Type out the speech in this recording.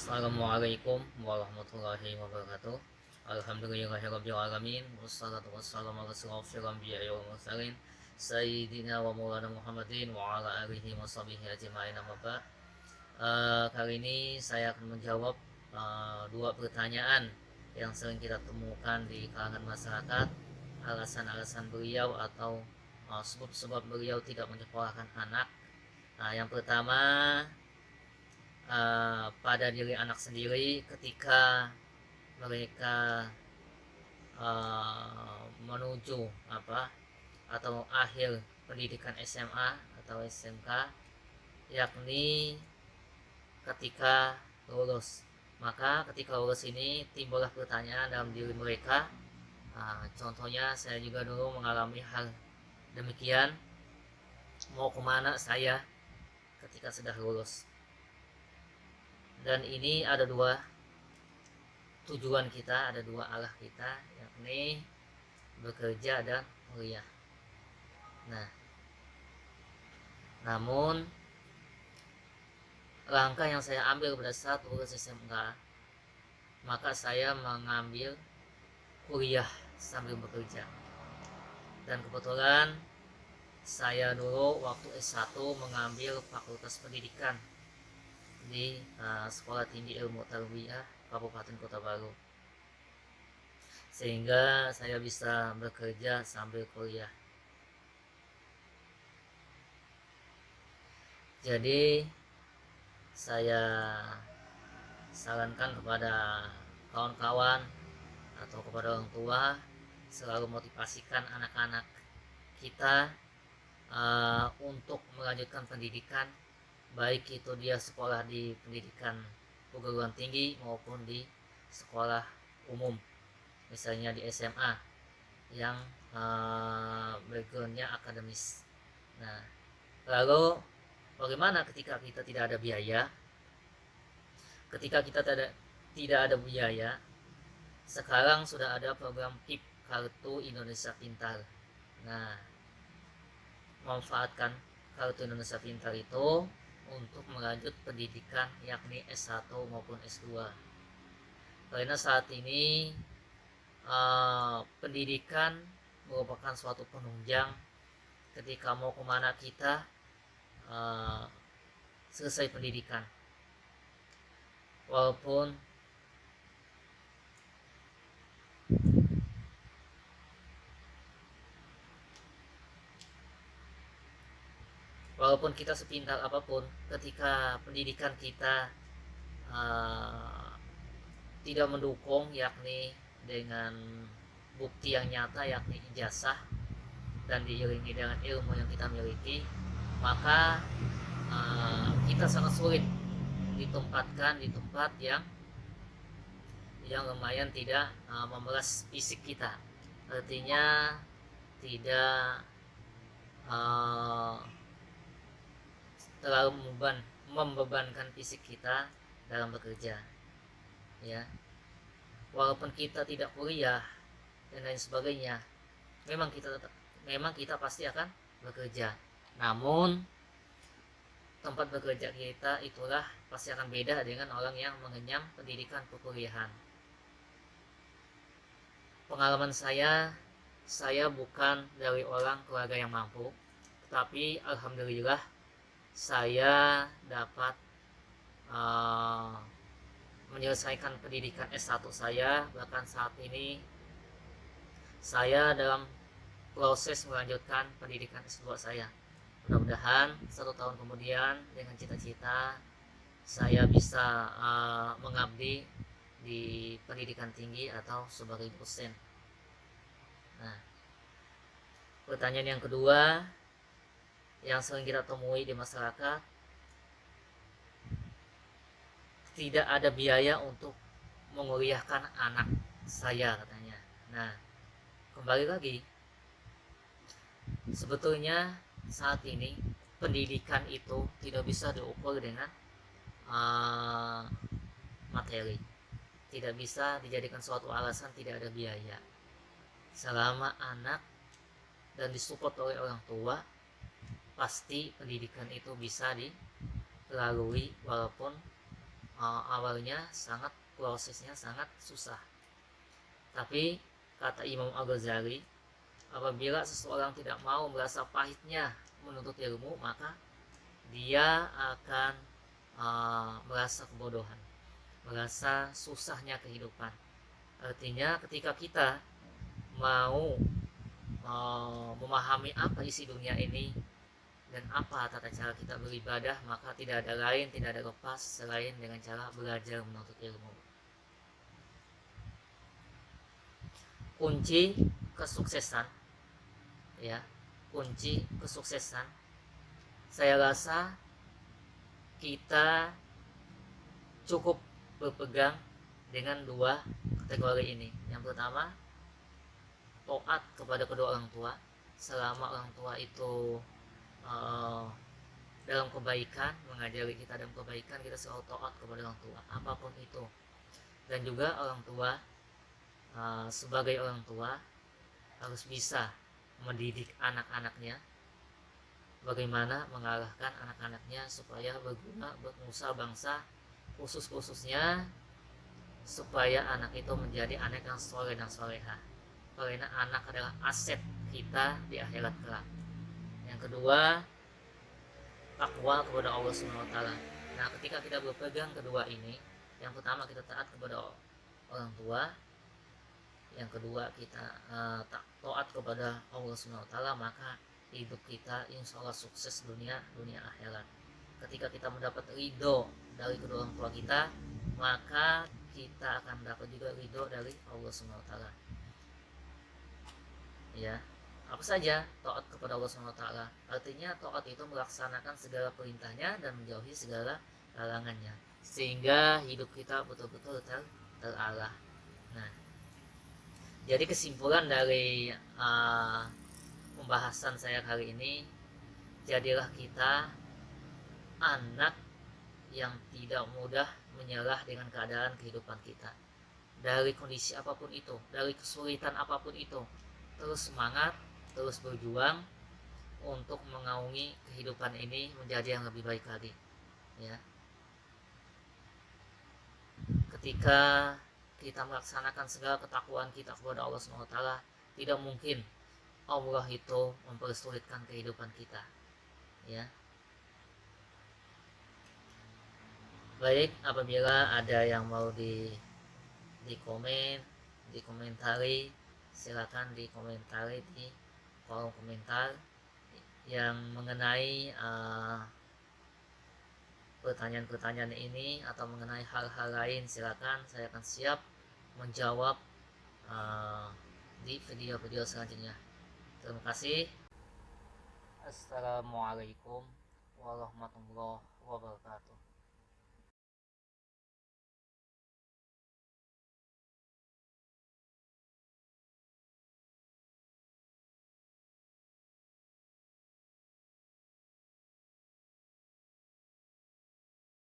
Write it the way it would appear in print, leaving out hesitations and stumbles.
Assalamualaikum warahmatullahi wabarakatuh. Alhamdulillahirabbil alamin wassalatu wassalamu ala asyrofil anbiya'i wal mursalin sayyidina wa maulana Muhammadin wa ala alihi washabihi ajma'in amma ba'd. Kali ini saya akan menjawab dua pertanyaan yang sering kita temukan di kalangan masyarakat, alasan-alasan beliau atau sebab-sebab beliau tidak menyekolahkan anak. Yang pertama, pada diri anak sendiri ketika mereka menuju atau akhir pendidikan SMA atau SMK, yakni ketika lulus. Maka ketika lulus ini timbullah pertanyaan dalam diri mereka. Contohnya saya juga dulu mengalami hal demikian, mau kemana saya ketika sudah lulus. Dan ini ada dua tujuan kita, ada dua arah kita, yakni bekerja dan kuliah. Namun langkah yang saya ambil pada saat lulus SMK, maka saya mengambil kuliah sambil bekerja. Dan kebetulan saya dulu waktu S1 mengambil Fakultas Pendidikan di Sekolah Tinggi Ilmu Tarbiyah Kabupaten Kota Baru, sehingga saya bisa bekerja sambil kuliah. Jadi saya sarankan kepada kawan-kawan atau kepada orang tua selalu motivasikan anak-anak kita untuk melanjutkan pendidikan, baik itu dia sekolah di pendidikan perguruan tinggi maupun di sekolah umum, misalnya di SMA yang backgroundnya akademis. Lalu bagaimana ketika kita tidak ada biaya? Ketika kita tidak ada biaya, sekarang sudah ada program KIP, Kartu Indonesia Pintar. Manfaatkan Kartu Indonesia Pintar itu untuk melanjut pendidikan, yakni S1 maupun S2. Karena saat ini pendidikan merupakan suatu penunjang ketika mau kemana kita selesai pendidikan. Walaupun kita sepintar apapun, ketika pendidikan kita tidak mendukung, yakni dengan bukti yang nyata, yakni ijazah, dan diiringi dengan ilmu yang kita miliki, maka kita sangat sulit ditempatkan di tempat yang lumayan tidak memeras fisik kita. Artinya tidak terlalu membebankan fisik kita dalam bekerja, ya. Walaupun kita tidak kuliah dan lain sebagainya, memang kita pasti akan bekerja. Namun tempat bekerja kita itulah pasti akan beda dengan orang yang mengenyam pendidikan perkuliahan. Pengalaman saya bukan dari orang keluarga yang mampu, tetapi alhamdulillah saya dapat menyelesaikan pendidikan S1 saya. Bahkan saat ini saya dalam proses melanjutkan pendidikan S2 saya. Mudah-mudahan 1 tahun kemudian dengan cita-cita saya bisa mengabdi di pendidikan tinggi atau sebagai dosen. Pertanyaan yang kedua yang sering kita temui di masyarakat, tidak ada biaya untuk menguliahkan anak saya, katanya. Kembali lagi, sebetulnya saat ini pendidikan itu tidak bisa diukur dengan materi, tidak bisa dijadikan suatu alasan tidak ada biaya. Selama anak dan disupport oleh orang tua, pasti pendidikan itu bisa dilalui walaupun awalnya prosesnya sangat susah. Tapi kata Imam Al-Ghazali, apabila seseorang tidak mau merasa pahitnya menuntut ilmu, maka dia akan merasa kebodohan, merasa susahnya kehidupan. Artinya ketika kita mau memahami apa isi dunia ini dan apa tata cara kita beribadah, maka tidak ada lepas selain dengan cara belajar menuntut ilmu. Kunci kesuksesan, ya, kunci kesuksesan, saya rasa kita cukup berpegang dengan dua kategori ini. Yang pertama, taat kepada kedua orang tua. Selama orang tua itu dalam kebaikan, mengajari kita dalam kebaikan, kita selalu taat kepada orang tua apapun itu. Dan juga orang tua sebagai orang tua harus bisa mendidik anak-anaknya, bagaimana mengarahkan anak-anaknya supaya berguna buat nusa bangsa, khususnya supaya anak itu menjadi anak yang soleh dan soleha, karena anak adalah aset kita di akhirat kelak. Yang kedua, takwa kepada Allah SWT. Nah, ketika kita berpegang kedua ini, yang pertama kita taat kepada orang tua, yang kedua kita taat kepada Allah SWT, maka hidup kita insya Allah sukses dunia akhirat. Ketika kita mendapat ridho dari kedua orang tua kita, maka kita akan dapat juga ridho dari Allah SWT. Ya, apa saja taat kepada Allah SWT? Artinya taat itu melaksanakan segala perintahnya dan menjauhi segala larangannya, sehingga hidup kita betul-betul terarah. Nah, jadi kesimpulan dari pembahasan saya kali ini, jadilah kita anak yang tidak mudah menyerah dengan keadaan kehidupan kita. Dari kondisi apapun itu, dari kesulitan apapun itu, terus semangat, terus berjuang untuk mengaungi kehidupan ini menjadi yang lebih baik lagi. Ya, ketika kita melaksanakan segala ketakwaan kita kepada Allah SWT, tidak mungkin Allah itu mempersulitkan kehidupan kita. Ya, baik, apabila ada yang mau dikomentari, silakan dikomentari di kolom komentar yang mengenai pertanyaan-pertanyaan ini atau mengenai hal-hal lain. Silakan, saya akan siap menjawab di video-video selanjutnya. Terima kasih. Assalamualaikum warahmatullahi wabarakatuh.